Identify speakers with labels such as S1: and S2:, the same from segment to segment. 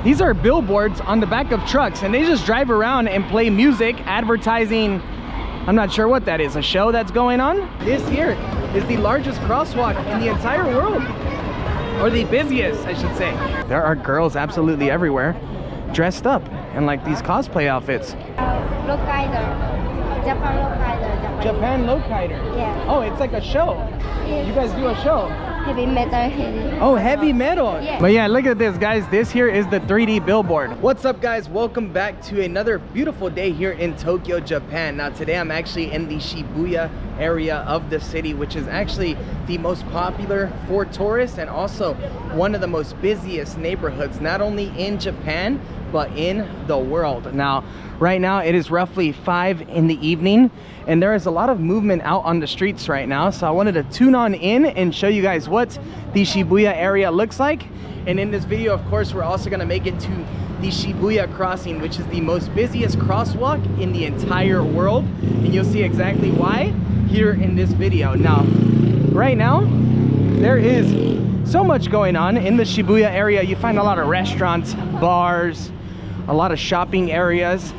S1: These are billboards on the back of trucks, and they just drive around and play music, advertising. I'm not sure what that is, a show that's going on? This here is the largest crosswalk in the entire world. Or the busiest, I should say. There are girls absolutely everywhere, dressed up in like these cosplay outfits.
S2: Japan Lowrider.
S1: Japan Lowrider?
S2: Yeah.
S1: Oh, it's like a show.
S2: Yeah.
S1: You guys do a show?
S2: Heavy metal.
S1: Oh, heavy metal.
S2: Yeah.
S1: But yeah, look at this, guys. This here is the 3D billboard. What's up, guys? Welcome back to another beautiful day here in Tokyo, Japan. Now today I'm actually in the Shibuya area of the city, which is actually the most popular for tourists and also one of the most busiest neighborhoods, not only in Japan but in the world. Now right now it is roughly 5 in the evening, and there is a lot of movement out on the streets right now, so I wanted to tune on in and show you guys what the Shibuya area looks like. And in this video, of course, we're also going to make it to the Shibuya crossing, which is the most busiest crosswalk in the entire world, and you'll see exactly why here in this video. Now right now there is so much going on in the Shibuya area. You find a lot of restaurants, bars, a lot of shopping areas,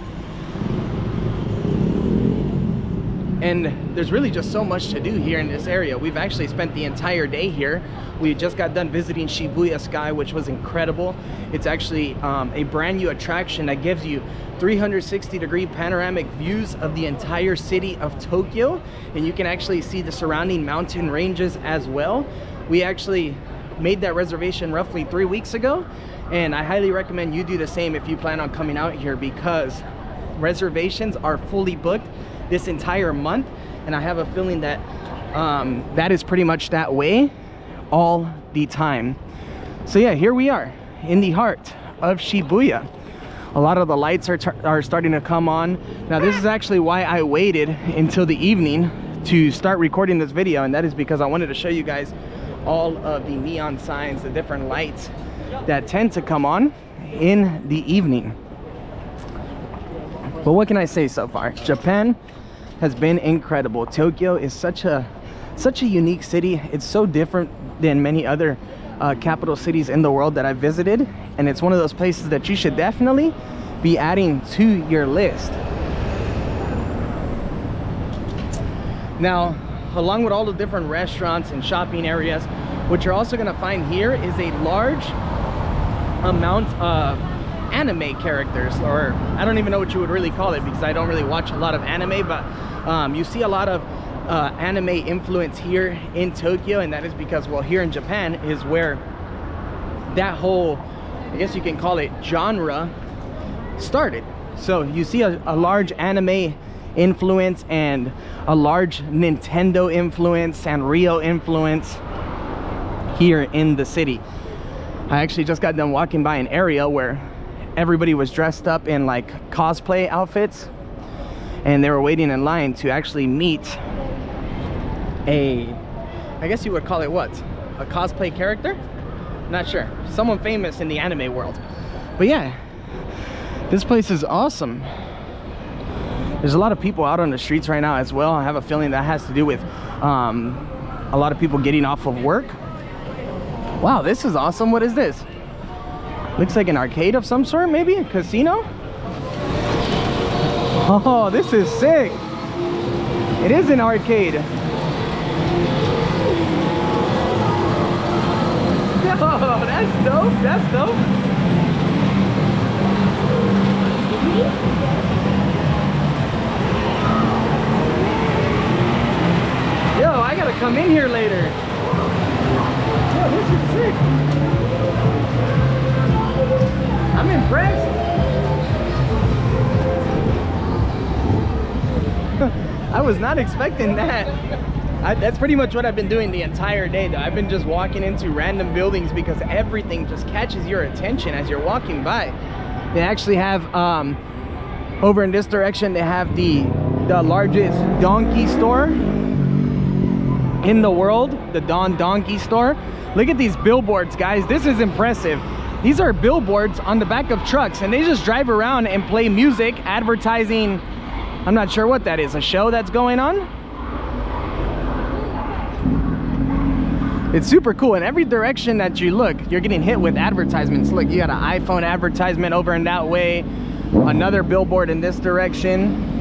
S1: and there's really just so much to do here in this area. We've actually spent the entire day here. We just got done visiting Shibuya Sky, which was incredible. It's actually a brand new attraction that gives you 360-degree panoramic views of the entire city of Tokyo, and you can actually see the surrounding mountain ranges as well. We actually made that reservation roughly 3 weeks ago, and I highly recommend you do the same if you plan on coming out here, because reservations are fully booked this entire month, and I have a feeling that that is pretty much that way all the time. So yeah, here we are in the heart of Shibuya. A lot of the lights are starting to come on. Now this is actually why I waited until the evening to start recording this video, and that is because I wanted to show you guys all of the neon signs, the different lights that tend to come on in the evening. But what can I say so far? Japan has been incredible. Tokyo is such a unique city. It's so different than many other capital cities in the world that I've visited, and it's one of those places that you should definitely be adding to your list. Now, along with all the different restaurants and shopping areas, what you're also going to find here is a large amount of anime characters, or I don't even know what you would really call it, because I don't really watch a lot of anime, but you see a lot of anime influence here in Tokyo, and that is because, well, here in Japan is where that whole, I guess you can call it, genre started. So you see a large anime influence and a large Nintendo influence, Sanrio influence here in the city. I actually just got done walking by an area where everybody was dressed up in like cosplay outfits, and they were waiting in line to actually meet I guess you would call it what? A cosplay character? Not sure. Someone famous in the anime world. But yeah, this place is awesome. There's a lot of people out on the streets right now as well. I have a feeling that has to do with a lot of people getting off of work. Wow, this is awesome. What is this? Looks like an arcade of some sort, maybe a casino. Oh, this is sick. It is an arcade. Oh, that's dope. That's dope. Yo, I gotta come in here later. Yo, this is sick. I'm impressed. I was not expecting that. That's pretty much what I've been doing the entire day, though. I've been just walking into random buildings because everything just catches your attention as you're walking by. They actually have, over in this direction, they have the largest donkey store in the world, the Donkey store. Look at these billboards, guys. This is impressive. These are billboards on the back of trucks, and they just drive around and play music, advertising. I'm not sure what that is, a show that's going on? It's super cool. In every direction that you look, you're getting hit with advertisements. Look, you got an iPhone advertisement over in that way, another billboard in this direction.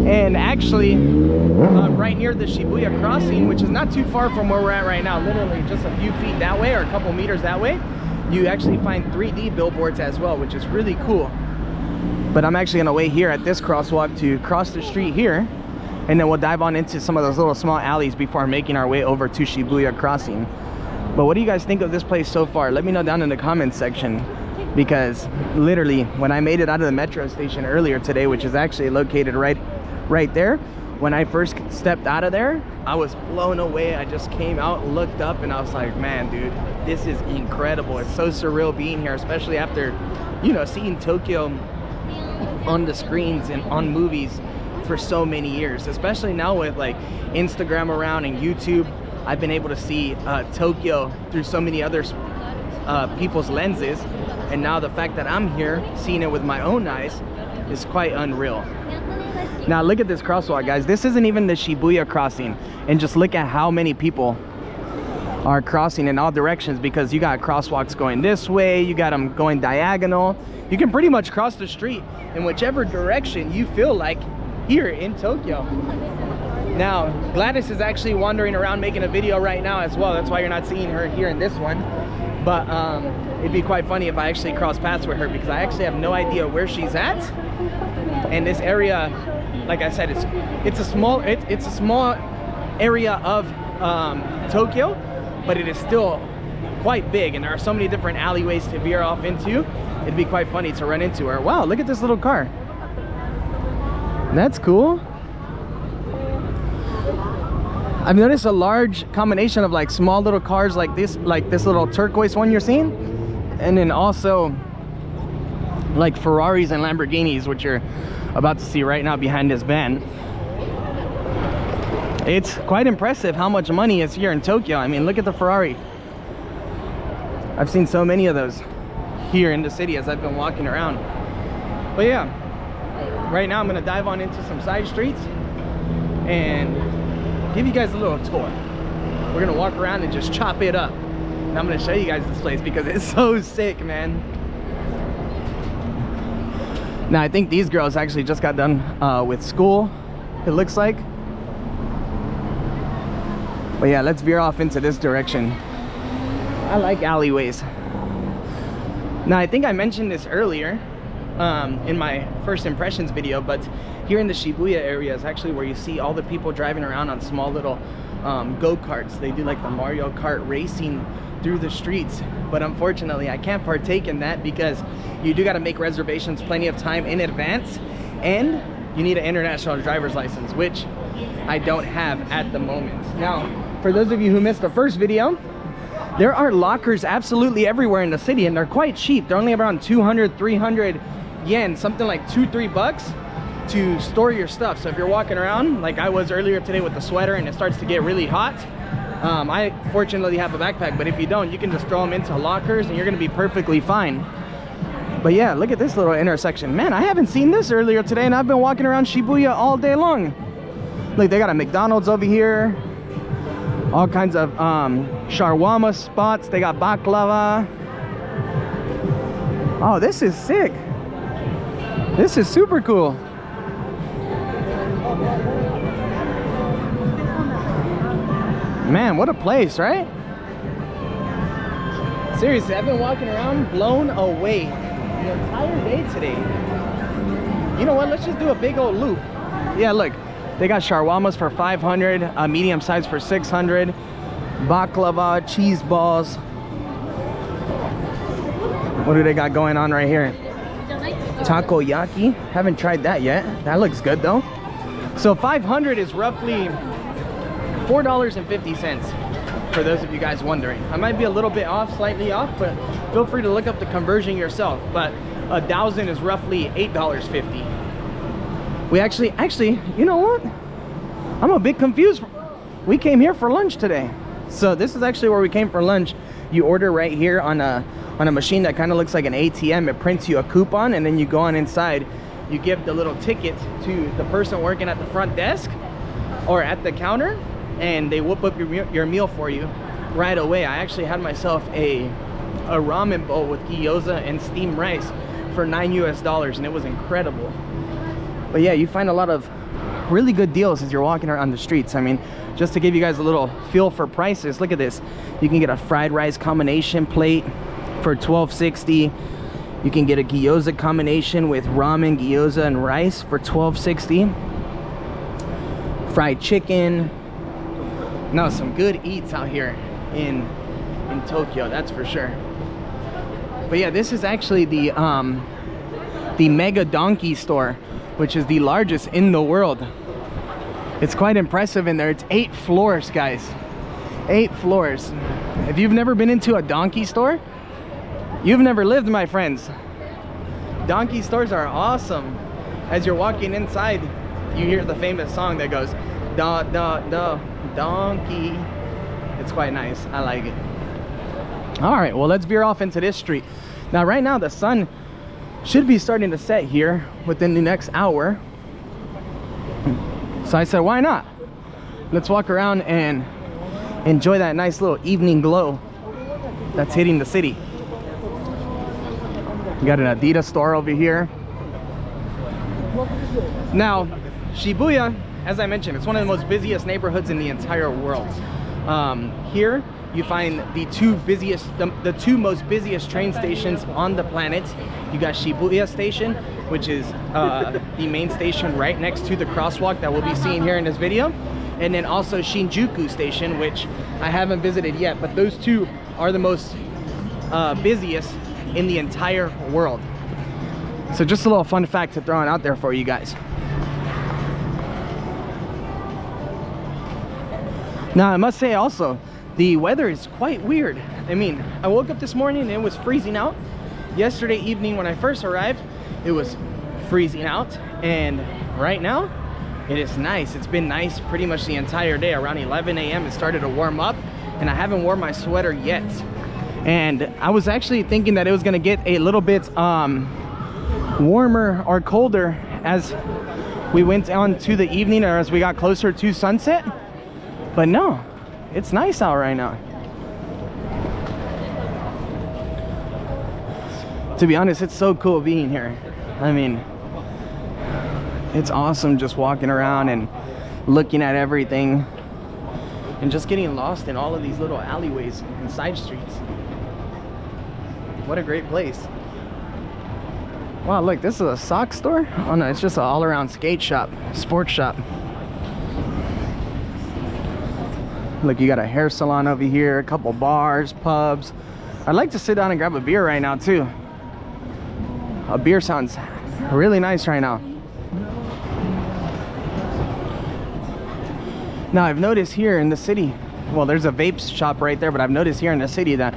S1: And actually, right near the Shibuya crossing, which is not too far from where we're at right now, literally just a few feet that way or a couple meters that way, you actually find 3D billboards as well, which is really cool. But I'm actually gonna wait here at this crosswalk to cross the street here, and then we'll dive on into some of those little small alleys before making our way over to Shibuya crossing. But what do you guys think of this place so far? Let me know down in the comments section, because literally when I made it out of the metro station earlier today, which is actually located right there, when I first stepped out of there, I was blown away. I just came out, looked up, and I was like, man, dude, this is incredible. It's so surreal being here, especially after, you know, seeing Tokyo on the screens and on movies for so many years. Especially now with like Instagram around and YouTube, I've been able to see Tokyo through so many other people's lenses, and now the fact that I'm here seeing it with my own eyes is quite unreal. Now look at this crosswalk, guys. This isn't even the Shibuya crossing, and just look at how many people are crossing in all directions, because you got crosswalks going this way, you got them going diagonal. You can pretty much cross the street in whichever direction you feel like here in Tokyo. Now Gladys is actually wandering around making a video right now as well. That's why you're not seeing her here in this one. But it'd be quite funny if I actually cross paths with her, because I actually have no idea where she's at. And this area, like I said, it's a small area of Tokyo, but it is still quite big, and there are so many different alleyways to veer off into. It'd be quite funny to run into her. Wow, look at this little car. That's cool. I've noticed a large combination of like small little cars like this little turquoise one you're seeing, and then also like Ferraris and Lamborghinis, which you're about to see right now behind this van. It's quite impressive how much money is here in Tokyo. I mean, look at the Ferrari. I've seen so many of those here in the city as I've been walking around. But yeah, right now I'm gonna dive on into some side streets and give you guys a little tour. We're gonna walk around and just chop it up, and I'm gonna show you guys this place because it's so sick, man. Now I think these girls actually just got done with school, it looks like. But yeah, let's veer off into this direction. I like alleyways. Now I think I mentioned this earlier in my first impressions video, but here in the Shibuya area is actually where you see all the people driving around on small little go-karts. They do like the Mario Kart racing through the streets, but unfortunately I can't partake in that because you do got to make reservations plenty of time in advance, and you need an international driver's license, which I don't have at the moment. Now, for those of you who missed the first video, there are lockers absolutely everywhere in the city, and they're quite cheap. They're only around 200, 300 yen, something like $2-3 to store your stuff. So if you're walking around like I was earlier today with the sweater and it starts to get really hot, I fortunately have a backpack, but if you don't, you can just throw them into lockers and you're gonna be perfectly fine. But yeah, look at this little intersection. Man, I haven't seen this earlier today, and I've been walking around Shibuya all day long. Look, they got a McDonald's over here, all kinds of shawarma spots. They got baklava. Oh, this is sick. This is super cool. Man, what a place, right? Seriously, I've been walking around blown away the entire day today. You know what? Let's just do a big old loop. Yeah, look. They got shawarmas for 500, a medium size for 600, baklava, cheese balls. What do they got going on right here? Takoyaki. Haven't tried that yet. That looks good though. So 500 is roughly $4.50 for those of you guys wondering. I might be a little bit off, slightly off, but feel free to look up the conversion yourself. But 1,000 is roughly $8.50. We actually, you know what? I'm a bit confused. We came here for lunch today. So this is actually where we came for lunch. You order right here on a machine that kind of looks like an ATM. It prints you a coupon, and then you go on inside. You give the little ticket to the person working at the front desk or at the counter, and they whip up your meal for you right away. I actually had myself a ramen bowl with gyoza and steamed rice for $9 US, and it was incredible. But yeah, you find a lot of really good deals as you're walking around the streets. I mean, just to give you guys a little feel for prices, look at this. You can get a fried rice combination plate for $12.60. You can get a gyoza combination with ramen, gyoza, and rice for $12.60. Fried chicken. No, some good eats out here in Tokyo, that's for sure. But yeah, this is actually the Mega Donkey store, which is the largest in the world. It's quite impressive in there. It's 8 floors, guys. 8 floors. If you've never been into a donkey store, you've never lived, my friends. Donkey stores are awesome. As you're walking inside, you hear the famous song that goes, da da da donkey. It's quite nice. I like it. All right, well, let's veer off into this street. Now, right now, the sun should be starting to set here within the next hour. So I said, why not? Let's walk around and enjoy that nice little evening glow that's hitting the city. We got an Adidas store over here. Now, Shibuya, as I mentioned, it's one of the most busiest neighborhoods in the entire world. Here you find the two most busiest train stations on the planet. You got Shibuya Station, which is the main station right next to the crosswalk that we'll be seeing here in this video, and then also Shinjuku Station, which I haven't visited yet, but those two are the most busiest in the entire world. So just a little fun fact to throw out there for you guys. Now, I must say also, the weather is quite weird. I mean, I woke up this morning and it was freezing out. Yesterday evening when I first arrived, it was freezing out. And right now, it is nice. It's been nice pretty much the entire day. Around 11 a.m. it started to warm up, and I haven't worn my sweater yet. And I was actually thinking that it was gonna get a little bit warmer or colder as we went on to the evening, or as we got closer to sunset. But no, it's nice out right now. To be honest, it's so cool being here. I mean, it's awesome just walking around and looking at everything and just getting lost in all of these little alleyways and side streets. What a great place. Wow, look, this is a sock store? Oh no, it's just an all-around skate shop, sports shop. Look, you got a hair salon over here, a couple bars, pubs. I'd like to sit down and grab a beer right now too. A beer sounds really nice right now. Now, I've noticed here in the city, well, there's a vape shop right there, but I've noticed here in the city that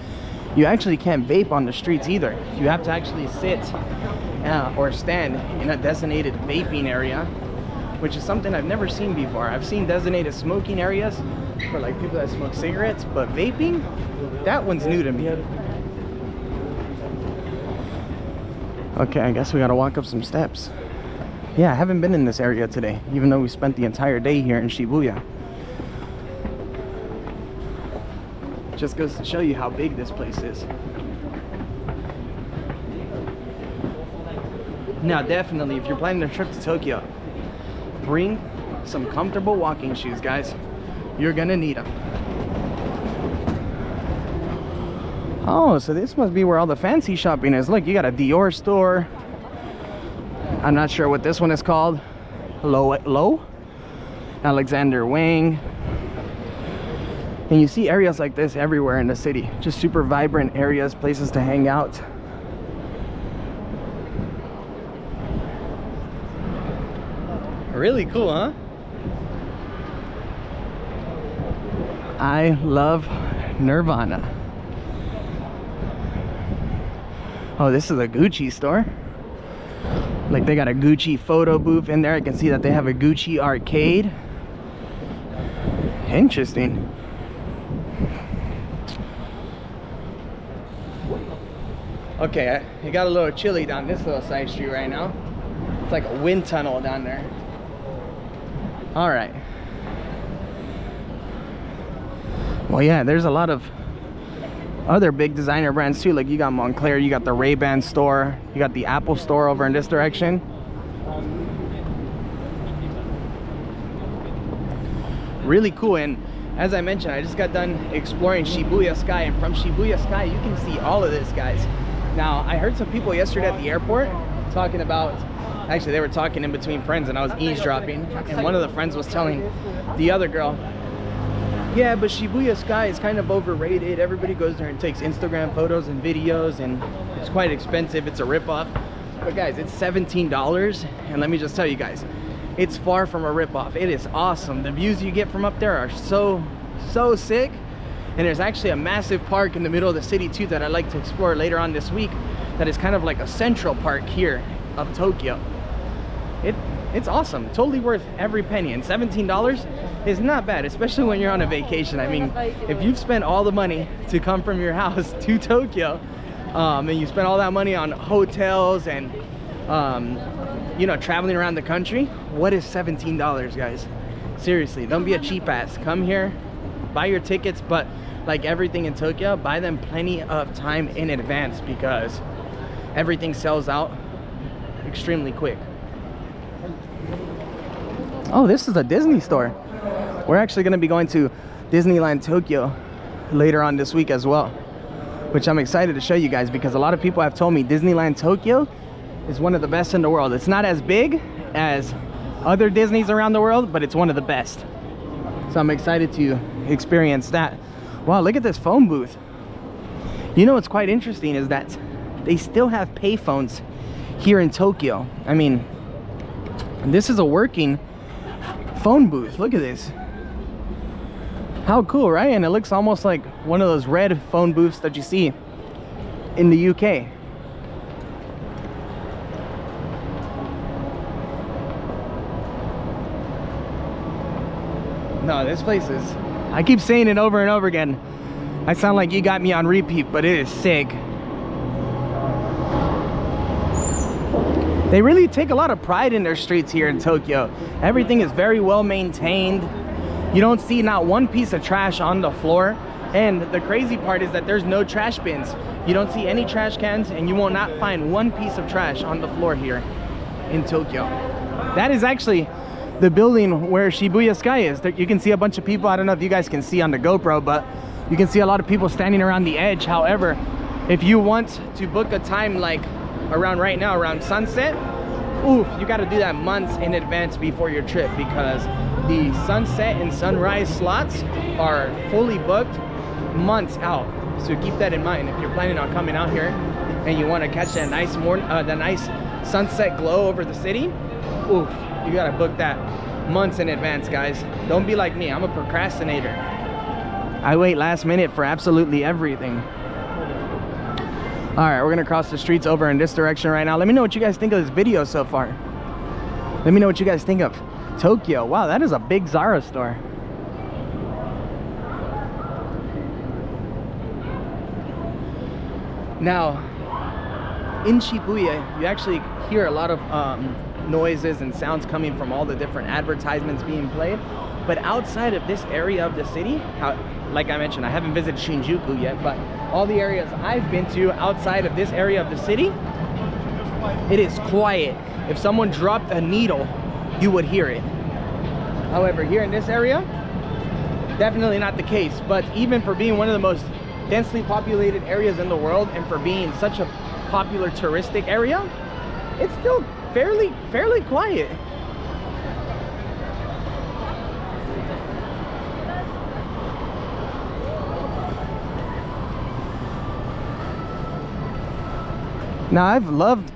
S1: you actually can't vape on the streets either. You have to actually sit or stand in a designated vaping area, which is something I've never seen before. I've seen designated smoking areas for like people that smoke cigarettes, but vaping, that one's new to me. Okay, I guess we gotta walk up some steps. Yeah, I haven't been in this area today, even though we spent the entire day here in Shibuya. Just goes to show you how big this place is. Now, definitely, if you're planning a trip to Tokyo, bring some comfortable walking shoes, guys. You're gonna need them. Oh, so this must be where all the fancy shopping is. Look, you got a Dior store. I'm not sure what this one is called. Low? Alexander Wang. And you see areas like this everywhere in the city. Just super vibrant areas, places to hang out. Really cool, huh? I love Nirvana. Oh, this is a Gucci store. Like, they got a Gucci photo booth in there. I can see that they have a Gucci arcade. Interesting. Okay, it got a little chilly down this little side street right now. It's like a wind tunnel down there. All right. Well, yeah, there's a lot of other big designer brands too. Like you got Montclair, you got the Ray-Ban store, you got the Apple store over in this direction. Really cool. And as I mentioned, I just got done exploring Shibuya Sky, and from Shibuya Sky you can see all of this, guys. Now I heard some people yesterday at the airport talking about, actually they were talking in between friends and I was eavesdropping, and one of the friends was telling the other girl, yeah, but Shibuya Sky is kind of overrated. Everybody goes there and takes Instagram photos and videos, and it's quite expensive. It's a ripoff. But guys, it's $17, and let me just tell you guys, it's far from a ripoff. It is awesome. The views you get from up there are so sick. And there's actually a massive park in the middle of the city too that I'd like to explore later on this week, that is kind of like a central park here of Tokyo. It's awesome, totally worth every penny, and $17 is not bad, especially when you're on a vacation. I mean, if you've spent all the money to come from your house to Tokyo, and you spend all that money on hotels and you know, traveling around the country, what is $17, guys? Seriously, don't be a cheap ass. Come here, buy your tickets, but like everything in Tokyo, buy them plenty of time in advance, because everything sells out extremely quick. Oh, this is a Disney store. We're actually going to be going to Disneyland Tokyo later on this week as well, which I'm excited to show you guys, because a lot of people have told me Disneyland Tokyo is one of the best in the world. It's not as big as other Disneys around the world, but it's one of the best. So I'm excited to experience that. Wow, look at this phone booth. You know what's quite interesting is that they still have payphones here in Tokyo. I mean, this is a working phone booth. Look at this. How cool, right? And it looks almost like one of those red phone booths that you see in the UK. No, this place is, I keep saying it over and over again. I sound like you got me on repeat, but it is sick. They really take a lot of pride in their streets here in Tokyo. Everything is very well maintained. You don't see not one piece of trash on the floor. And the crazy part is that there's no trash bins. You don't see any trash cans, and you will not find one piece of trash on the floor here in Tokyo. That is actually the building where Shibuya Sky is. You can see a bunch of people. I don't know if you guys can see on the GoPro, but you can see a lot of people standing around the edge. However, if you want to book a time like around right now, around sunset, oof, you got to do that months in advance before your trip, because the sunset and sunrise slots are fully booked months out. So keep that in mind if you're planning on coming out here and you want to catch that nice the nice sunset glow over the city. Oof, you got to book that months in advance, guys. Don't be like me. I'm a procrastinator. I wait last minute for absolutely everything. All right, we're gonna cross the streets over in this direction right now. Let me know what you guys think of this video so far. Let me know what you guys think of Tokyo. Wow, that is a big Zara store. Now, in Shibuya, you actually hear a lot of noises and sounds coming from all the different advertisements being played. But outside of this area of the city, like I mentioned, I haven't visited Shinjuku yet, but all the areas I've been to outside of this area of the city, it is quiet. If someone dropped a needle, you would hear it. However, here in this area, definitely not the case. But even for being one of the most densely populated areas in the world, and for being such a popular touristic area, it's still fairly quiet. Now, I've loved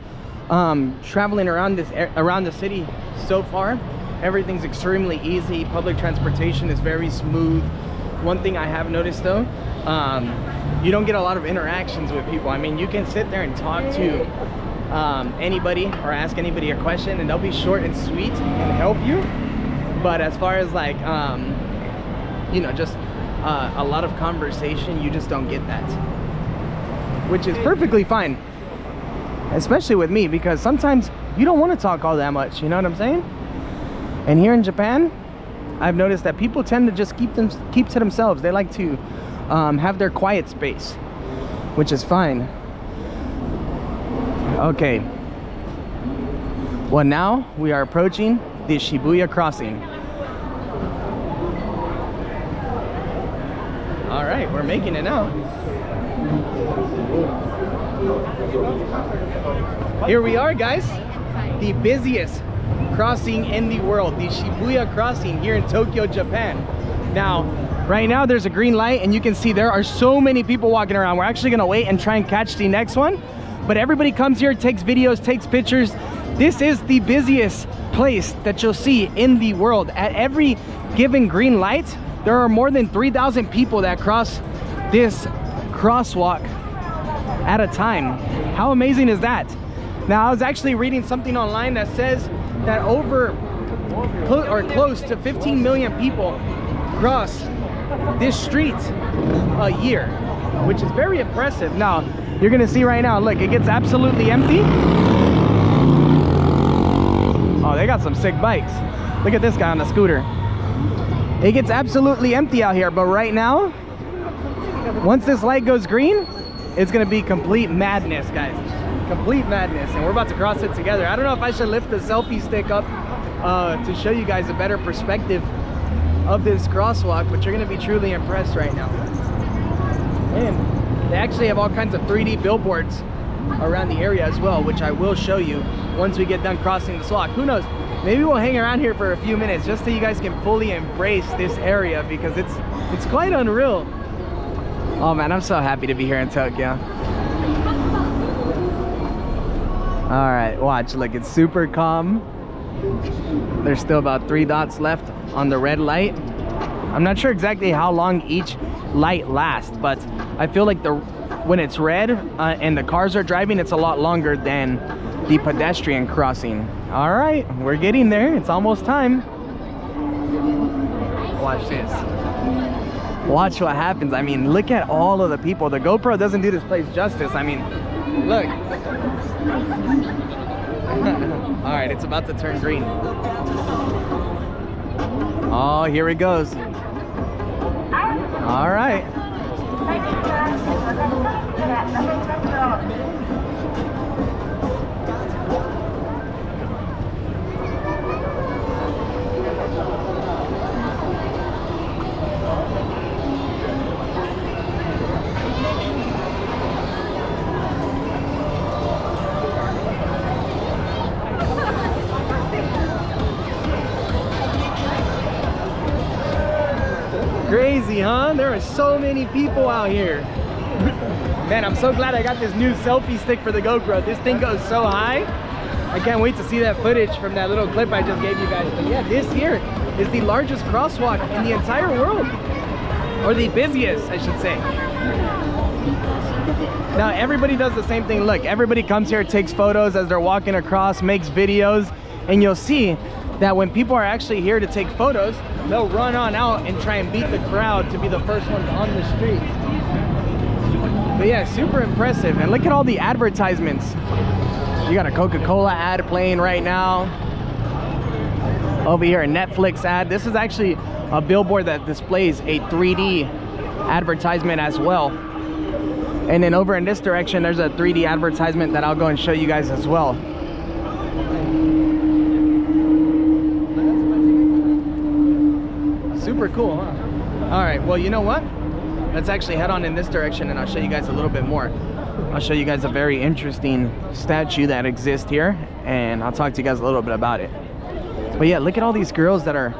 S1: traveling around the city so far. Everything's extremely easy. Public transportation is very smooth. One thing I have noticed though, you don't get a lot of interactions with people. I mean, you can sit there and talk to anybody or ask anybody a question, and they'll be short and sweet and help you. But as far as like you know, just a lot of conversation, you just don't get that, which is perfectly fine. Especially with me, because sometimes you don't want to talk all that much, you know what I'm saying? And here in Japan, I've noticed that people tend to just keep to themselves. They like to have their quiet space, which is fine. Okay. Well, now we are approaching the Shibuya crossing. All right, we're making it now. Here we are, guys. The busiest crossing in the world, the Shibuya crossing here in Tokyo, Japan. Now, right now there's a green light and you can see there are so many people walking around. We're actually gonna wait and try and catch the next one. But everybody comes here, takes videos, takes pictures. This is the busiest place that you'll see in the world. At every given green light, there are more than 3,000 people that cross this crosswalk at a time. How amazing is that? Now, I was actually reading something online that says that close to 15 million people cross this street a year, which is very impressive. Now, you're gonna see right now, look, it gets absolutely empty. Oh, they got some sick bikes. Look at this guy on the scooter. It gets absolutely empty out here, but right now, once this light goes green, it's gonna be complete madness, guys. Complete madness, and we're about to cross it together. I don't know if I should lift the selfie stick up to show you guys a better perspective of this crosswalk, but you're gonna be truly impressed right now. And they actually have all kinds of 3D billboards around the area as well, which I will show you once we get done crossing this walk. Who knows, maybe we'll hang around here for a few minutes just so you guys can fully embrace this area, because it's quite unreal. Oh man, I'm so happy to be here in Tokyo. All right, watch, look, it's super calm. There's still about 3 dots left on the red light. I'm not sure exactly how long each light lasts, but I feel like when it's red and the cars are driving, it's a lot longer than the pedestrian crossing. All right, we're getting there. It's almost time. Watch this. Watch what happens. I mean, look at all of the people. The GoPro doesn't do this place justice. I mean, look. All right, it's about to turn green. Oh, here it goes. All right. Crazy, huh? There are so many people out here. Man, I'm so glad I got this new selfie stick for the GoPro. This thing goes so high. I can't wait to see that footage from that little clip I just gave you guys. But yeah, this here is the largest crosswalk in the entire world. Or the busiest, I should say. Now, everybody does the same thing. Look, everybody comes here, takes photos as they're walking across, makes videos, and you'll see that when people are actually here to take photos, they'll run on out and try and beat the crowd to be the first ones on the street. But yeah, super impressive. And look at all the advertisements. You got a Coca-Cola ad playing right now. Over here, a Netflix ad. This is actually a billboard that displays a 3D advertisement as well. And then over in this direction, there's a 3D advertisement that I'll go and show you guys as well. Super cool, huh? All right, well, you know what? Let's actually head on in this direction and I'll show you guys a little bit more. I'll show you guys a very interesting statue that exists here, and I'll talk to you guys a little bit about it. But yeah, look at all these girls that are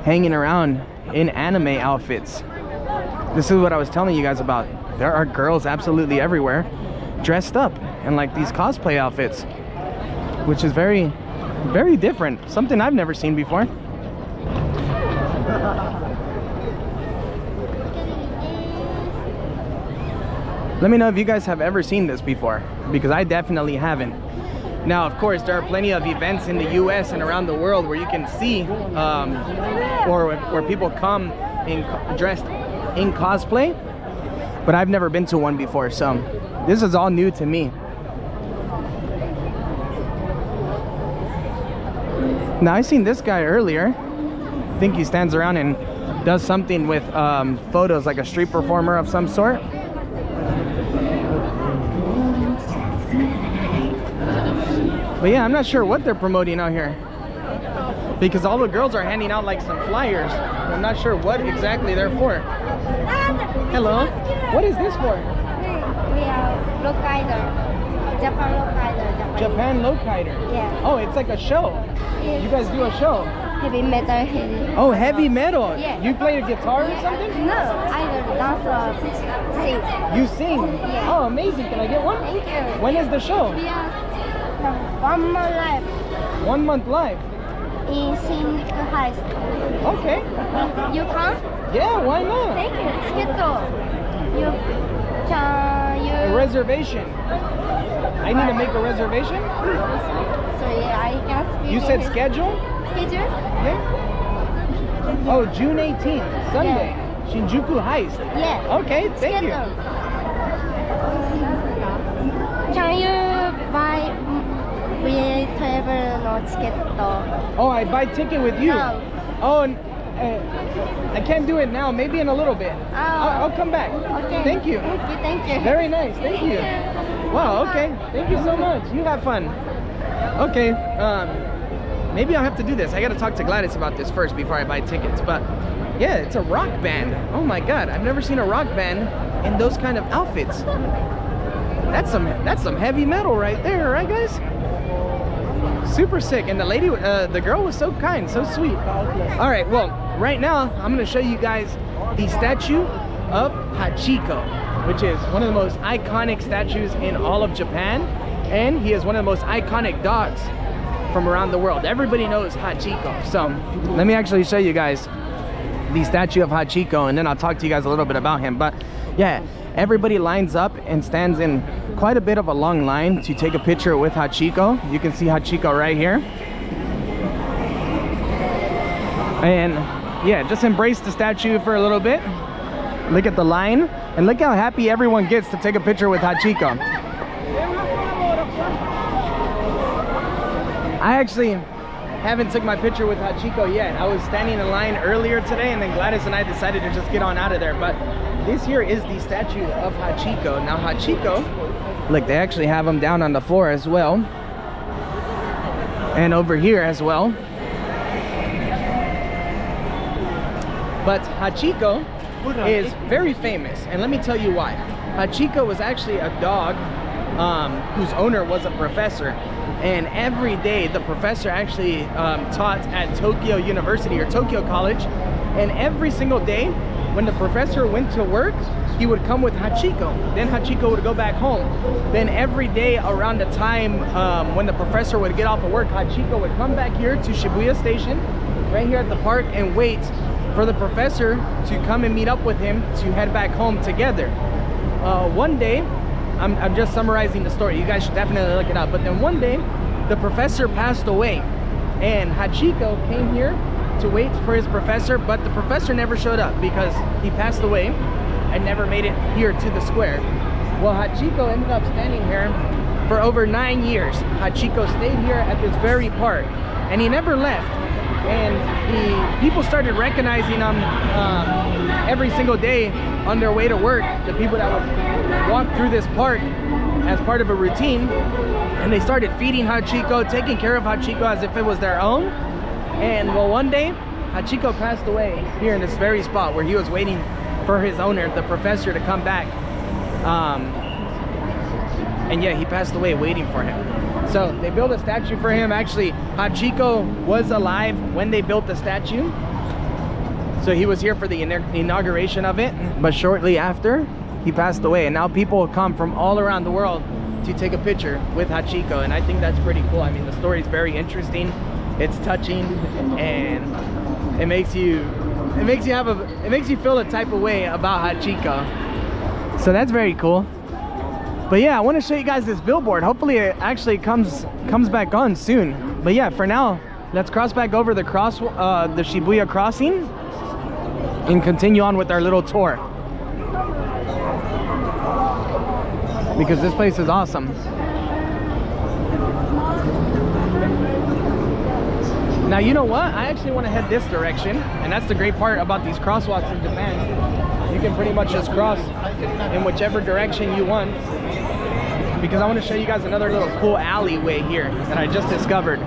S1: hanging around in anime outfits. This is what I was telling you guys about. There are girls absolutely everywhere dressed up in like these cosplay outfits, which is very, very different. Something I've never seen before. Let me know if you guys have ever seen this before, because I definitely haven't. Now, of course, there are plenty of events in the US and around the world where you can see, or where people come dressed in cosplay, but I've never been to one before, so this is all new to me. Now, I seen this guy earlier. think he stands around and does something with photos, like a street performer of some sort. But yeah, I'm not sure what they're promoting out here, because all the girls are handing out like some flyers. I'm not sure what exactly they're for. Hello. What is this for?
S2: We are Lokaider. Japan Lokaider.
S1: Japan Lokaider.
S2: Yeah.
S1: Oh, it's like a show.
S2: Yes.
S1: You guys do a show.
S2: Heavy metal heavy.
S1: Oh, heavy metal.
S2: Yeah.
S1: You play a guitar or something?
S2: No, either dance or sing.
S1: You sing?
S2: Yeah.
S1: Oh, amazing. Can I get one?
S2: Thank you.
S1: When is the show?
S2: We are 1 month live
S1: 1 month live.
S2: in Shibuya High School.
S1: Okay.
S2: You come?
S1: Yeah, why not?
S2: Thank you. Schedule. You can you?
S1: A reservation. I need to make a reservation?
S2: So yeah, I can speak.
S1: You said
S2: English.
S1: schedule?
S2: Schedule?
S1: Yeah. Oh, June 18th, Sunday. Shinjuku Heist.
S2: Yeah.
S1: Okay, thank you.
S2: Can you buy we travel no ticket?
S1: Oh, I buy ticket with you?
S2: No.
S1: Oh, I can't do it now. Maybe in a little bit.
S2: Oh.
S1: I'll come back.
S2: Okay.
S1: Thank you.
S2: Thank you.
S1: Very nice. Thank you. Wow, okay. Thank you so much. You have fun. Okay. Maybe I'll have to do this. I got to talk to Gladys about this first before I buy tickets. But yeah, it's a rock band. Oh my God. I've never seen a rock band in those kind of outfits. That's some heavy metal right there, right guys? Super sick. And the lady, the girl was so kind, so sweet. All right, well, right now I'm gonna show you guys the statue of Hachiko, which is one of the most iconic statues in all of Japan, and he is one of the most iconic dogs from around the world. Everybody knows Hachiko. So let me actually show you guys the statue of Hachiko, and then I'll talk to you guys a little bit about him. But yeah, everybody lines up and stands in quite a bit of a long line to take a picture with Hachiko. You can see Hachiko right here. And yeah, just embrace the statue for a little bit. Look at the line, and look how happy everyone gets to take a picture with Hachiko. I actually haven't took my picture with Hachiko yet. I was standing in line earlier today, and then Gladys and I decided to just get on out of there. But this here is the statue of Hachiko. Now Hachiko, look, they actually have him down on the floor as well, and over here as well. But Hachiko is very famous, and let me tell you why. Hachiko was actually a dog whose owner was a professor, and every day the professor actually taught at Tokyo University or Tokyo College, and every single day when the professor went to work, he would come with Hachiko. Then Hachiko would go back home. Then every day around the time when the professor would get off of work, Hachiko would come back here to Shibuya Station, right here at the park, and wait for the professor to come and meet up with him to head back home together. One day, I'm just summarizing the story, you guys should definitely look it up, but then one day the professor passed away, and Hachiko came here to wait for his professor, but the professor never showed up because he passed away and never made it here to the square. Well, Hachiko ended up standing here for over 9 years. Hachiko stayed here at this very park, and he never left. And people started recognizing him every single day on their way to work. The people that would walk through this park as part of a routine, and they started feeding Hachiko, taking care of Hachiko as if it was their own. And well, one day Hachiko passed away here in this very spot where he was waiting for his owner, the professor, to come back. And yeah, he passed away waiting for him. So they built a statue for him. Actually, Hachiko was alive when they built the statue, so he was here for the inauguration of it, but shortly after he passed away, and now people come from all around the world to take a picture with Hachiko, and I think that's pretty cool. I mean, the story is very interesting, it's touching, and it makes you feel a type of way about Hachiko. So that's very cool. But yeah, I want to show you guys this billboard. Hopefully it actually comes back on soon. But yeah, for now, let's cross back over the Shibuya crossing and continue on with our little tour, because this place is awesome. Now, you know what? I actually want to head this direction, and that's the great part about these crosswalks in Japan. You can pretty much just cross in whichever direction you want, because I want to show you guys another little cool alleyway here that I just discovered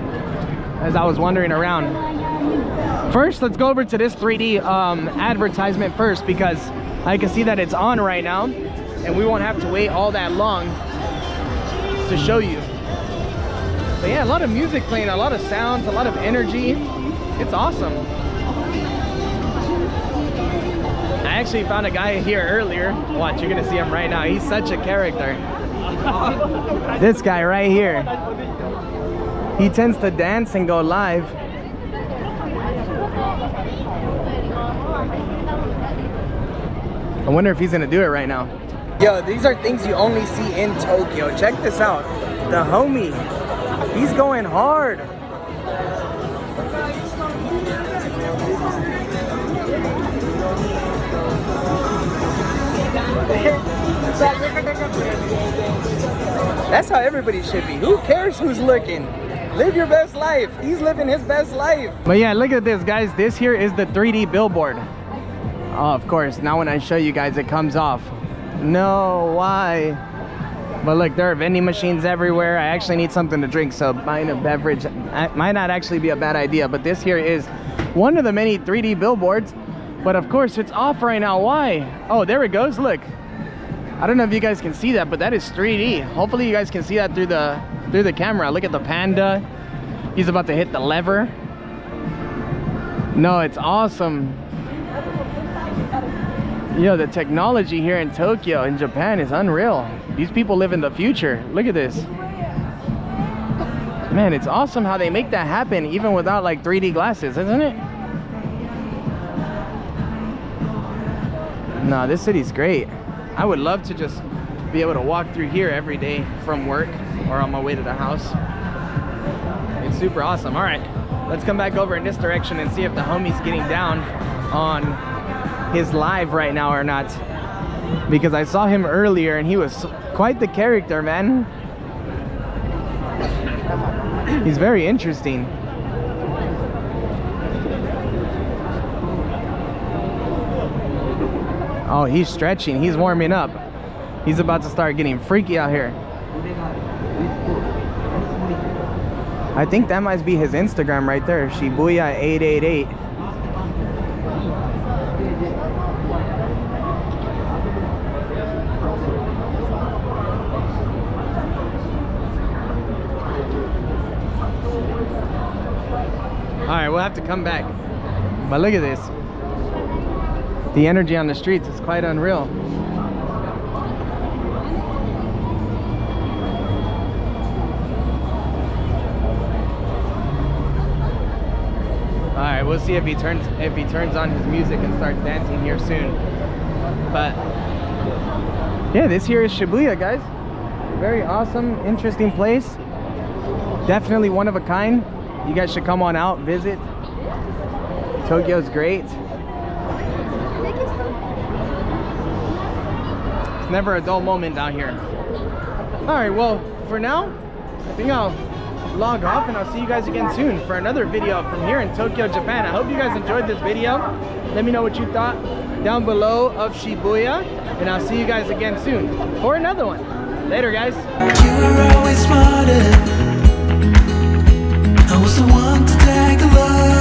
S1: as I was wandering around. First, let's go over to this 3D advertisement first, because I can see that it's on right now, and we won't have to wait all that long to show you. But yeah, a lot of music playing, a lot of sounds, a lot of energy. It's awesome. I actually found a guy here earlier. Watch, you're gonna see him right now. He's such a character. This guy right here. He tends to dance and go live. I wonder if he's gonna do it right now. Yo, these are things you only see in Tokyo. Check this out. The homie. He's going hard. That's how everybody should be. Who cares who's looking? Live your best life. He's living his best life. But yeah, look at this, guys. This here is the 3D billboard. Oh, of course. Now when I show you guys, it comes off. No, why? But look, there are vending machines everywhere. I actually need something to drink, so buying a beverage might not actually be a bad idea. But this here is one of the many 3D billboards. But of course, it's off right now. Why? Oh, there it goes. Look. I don't know if you guys can see that, but that is 3D. Hopefully you guys can see that through the camera. Look at the panda. He's about to hit the lever. No, it's awesome. Yo, the technology here in Tokyo, in Japan, is unreal. These people live in the future. Look at this. Man, it's awesome how they make that happen even without like 3D glasses, isn't it? No, this city's great. I would love to just be able to walk through here every day from work or on my way to the house. It's super awesome. All right, let's come back over in this direction and see if the homie's getting down on his live right now or not, because I saw him earlier and he was quite the character, man. He's very interesting. Oh, he's stretching, he's warming up. He's about to start getting freaky out here. I think that might be his Instagram right there, Shibuya 888. Alright, we'll have to come back. But look at this. The energy on the streets is quite unreal. Alright, we'll see if he turns on his music and starts dancing here soon. But yeah, this here is Shibuya, guys. Very awesome, interesting place. Definitely one of a kind. You guys should come on out, visit. Tokyo's great. It's never a dull moment down here. Alright, well, for now, I think I'll log off and I'll see you guys again soon for another video from here in Tokyo, Japan. I hope you guys enjoyed this video. Let me know what you thought down below of Shibuya, and I'll see you guys again soon for another one. Later, guys.
S3: You were always smarter. I was the one to tag along.